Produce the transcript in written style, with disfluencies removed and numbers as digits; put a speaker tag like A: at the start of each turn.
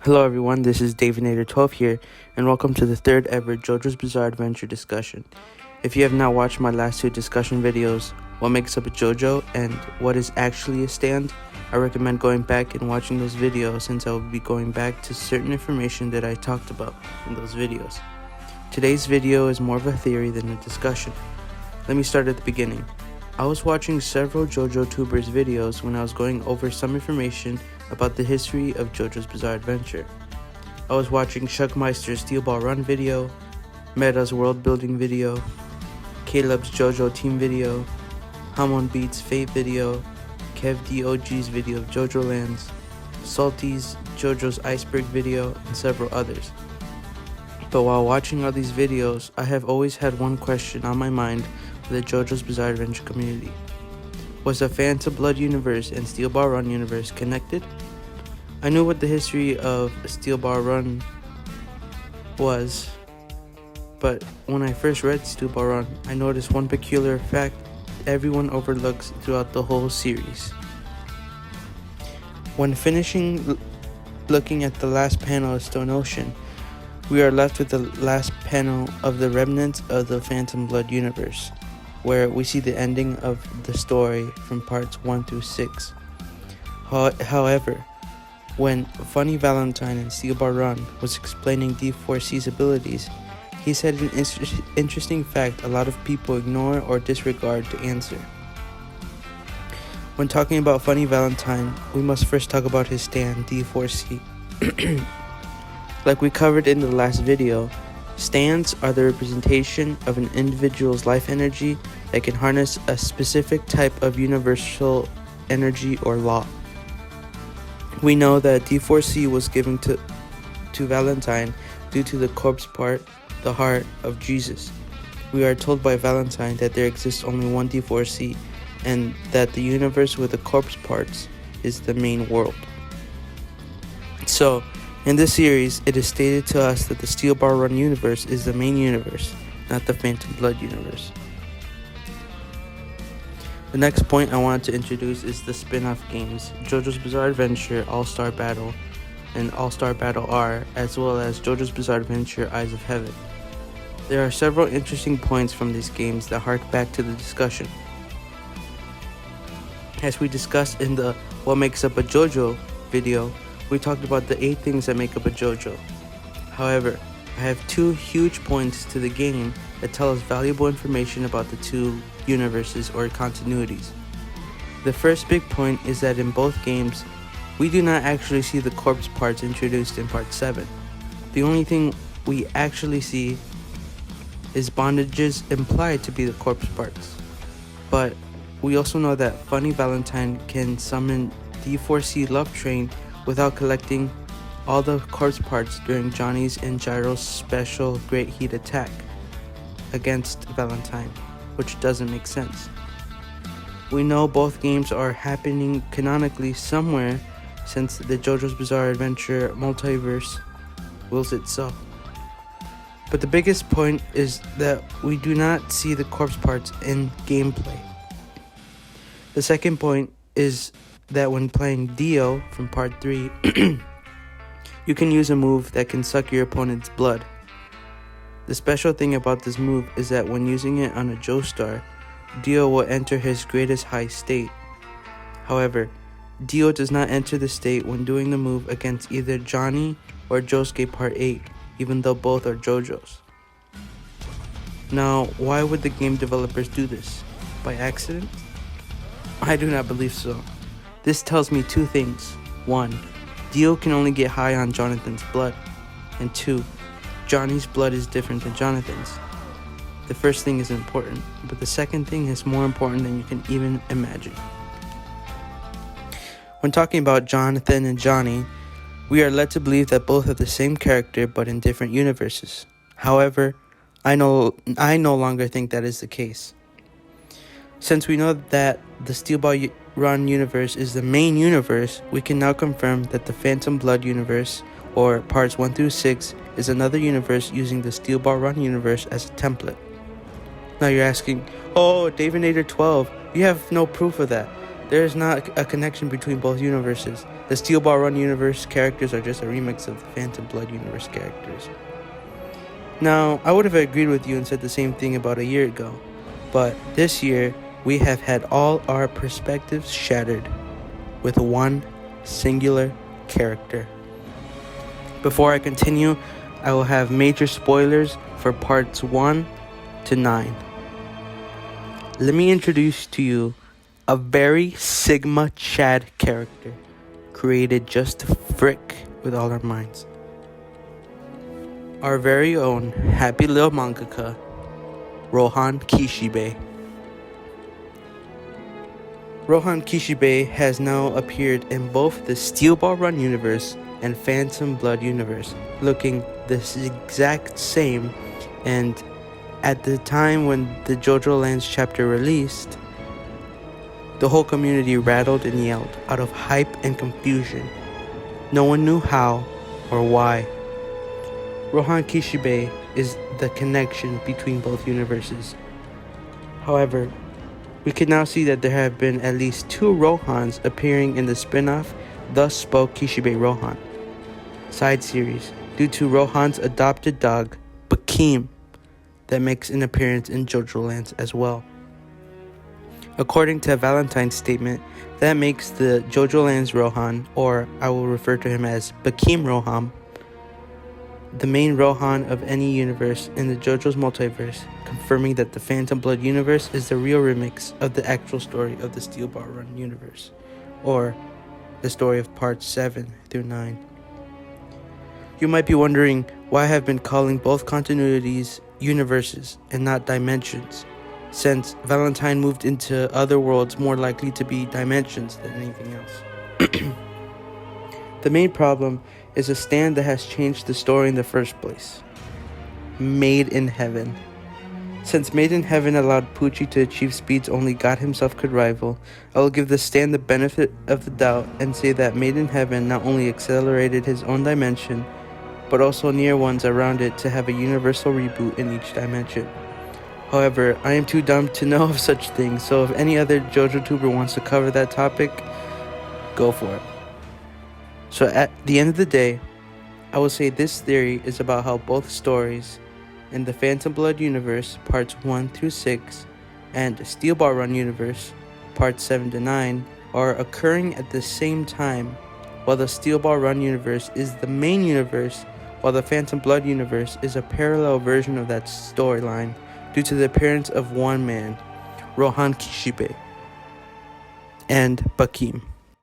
A: Hello everyone, this is Davinator12 here, and welcome to the third ever JoJo's Bizarre Adventure discussion. If you have not watched my last two discussion videos, what makes up a JoJo and what is actually a stand, I recommend going back and watching those videos since I will be going back to certain information that I talked about in those videos. Today's video is more of a theory than a discussion. Let me start at the beginning. I was watching several JoJo tubers videos when I was going over some information about the history of JoJo's Bizarre Adventure. I was watching Shuckmeister's Steel Ball Run video, Meta's world building video, Caleb's JoJo team video, Hamon Beats Fate video, Kev DOG's video of JoJo Lands, Salty's JoJo's Iceberg video, and several others. But while watching all these videos, I have always had one question on my mind for the JoJo's Bizarre Adventure community. Was the Phantom Blood universe and Steel Ball Run universe connected? I knew what the history of Steel Ball Run was, but when I first read Steel Ball Run, I noticed one peculiar fact everyone overlooks throughout the whole series. When finishing looking at the last panel of Stone Ocean, we are left with the last panel of the remnants of the Phantom Blood universe, where we see the ending of the story from parts 1 through 6. However, when Funny Valentine in Steel Ball Run was explaining D4C's abilities, he said an interesting fact a lot of people ignore or disregard to answer. When talking about Funny Valentine, we must first talk about his stand, D4C. Like we covered in the last video, stands are the representation of an individual's life energy that can harness a specific type of universal energy or law. We know that D4C was given to Valentine due to the corpse part, the heart of Jesus. We are told by Valentine that there exists only one D4C and that the universe with the corpse parts is the main world. So, in this series, it is stated to us that the Steel Ball Run universe is the main universe, not the Phantom Blood universe. The next point I wanted to introduce is the spin-off games, JoJo's Bizarre Adventure, All-Star Battle, and All-Star Battle R, as well as JoJo's Bizarre Adventure, Eyes of Heaven. There are several interesting points from these games that hark back to the discussion. As we discussed in the What Makes Up a JoJo video, we talked about the 8 things that make up a JoJo. However, I have 2 huge points to the game that tell us valuable information about the 2 universes or continuities. The first big point is that in both games, we do not actually see the corpse parts introduced in part 7. The only thing we actually see is bondages implied to be the corpse parts. But we also know that Funny Valentine can summon D4C Love Train without collecting all the corpse parts during Johnny's and Gyro's special Great Heat attack against Valentine, which doesn't make sense. We know both games are happening canonically somewhere since the JoJo's Bizarre Adventure multiverse wills itself. But the biggest point is that we do not see the corpse parts in gameplay. The second point is that when playing Dio from part 3, you can use a move that can suck your opponent's blood. The special thing about this move is that when using it on a Joestar, Dio will enter his greatest high state. However, Dio does not enter the state when doing the move against either Johnny or Josuke part 8, even though both are JoJo's. Now, why would the game developers do this? By accident? I do not believe so. This tells me 2 things. 1, Dio can only get high on Jonathan's blood. And 2, Johnny's blood is different than Jonathan's. The first thing is important, but the second thing is more important than you can even imagine. When talking about Jonathan and Johnny, we are led to believe that both are the same character but in different universes. However, I no longer think that is the case. Since we know that the Steel Ball Run universe is the main universe, we can now confirm that the Phantom Blood universe, or parts 1 through 6, is another universe using the Steel Ball Run universe as a template. Now you're asking, oh, Davinator12, you have no proof of that. There is not a connection between both universes. The Steel Ball Run universe characters are just a remix of the Phantom Blood universe characters. Now, I would have agreed with you and said the same thing about a year ago, but this year we have had all our perspectives shattered with one singular character. Before I continue, I will have major spoilers for parts 1 to 9. Let me introduce to you a very Sigma Chad character created just to frick with all our minds. Our very own happy little mangaka, Rohan Kishibe. Rohan Kishibe has now appeared in both the Steel Ball Run universe and Phantom Blood universe, looking the exact same, and at the time when the JoJo Lands chapter released, the whole community rattled and yelled out of hype and confusion. No one knew how or why. Rohan Kishibe is the connection between both universes. However, we can now see that there have been at least 2 Rohans appearing in the spin-off Thus Spoke Kishibe Rohan side series due to Rohan's adopted dog, Bakim, that makes an appearance in JoJo Lands as well. According to Valentine's statement, that makes the JoJo Lands Rohan, or I will refer to him as Bakim Rohan, the main Rohan of any universe in the JoJo's multiverse, confirming that the Phantom Blood universe is the real remix of the actual story of the Steel Ball Run universe, or the story of parts 7 through 9. You might be wondering why I have been calling both continuities universes and not dimensions, since Valentine moved into other worlds more likely to be dimensions than anything else. The main problem is a stand that has changed the story in the first place. Made in Heaven. Since Made in Heaven allowed Pucci to achieve speeds only God himself could rival, I will give the stand the benefit of the doubt and say that Made in Heaven not only accelerated his own dimension, but also near ones around it to have a universal reboot in each dimension. However, I am too dumb to know of such things, so if any other JoJo tuber wants to cover that topic, go for it. So at the end of the day, I will say this theory is about how both stories in the Phantom Blood universe, parts 1 through 6, and Steel Ball Run universe, parts 7 to 9, are occurring at the same time, while the Steel Ball Run universe is the main universe, while the Phantom Blood universe is a parallel version of that storyline due to the appearance of one man, Rohan Kishibe, and Bakim.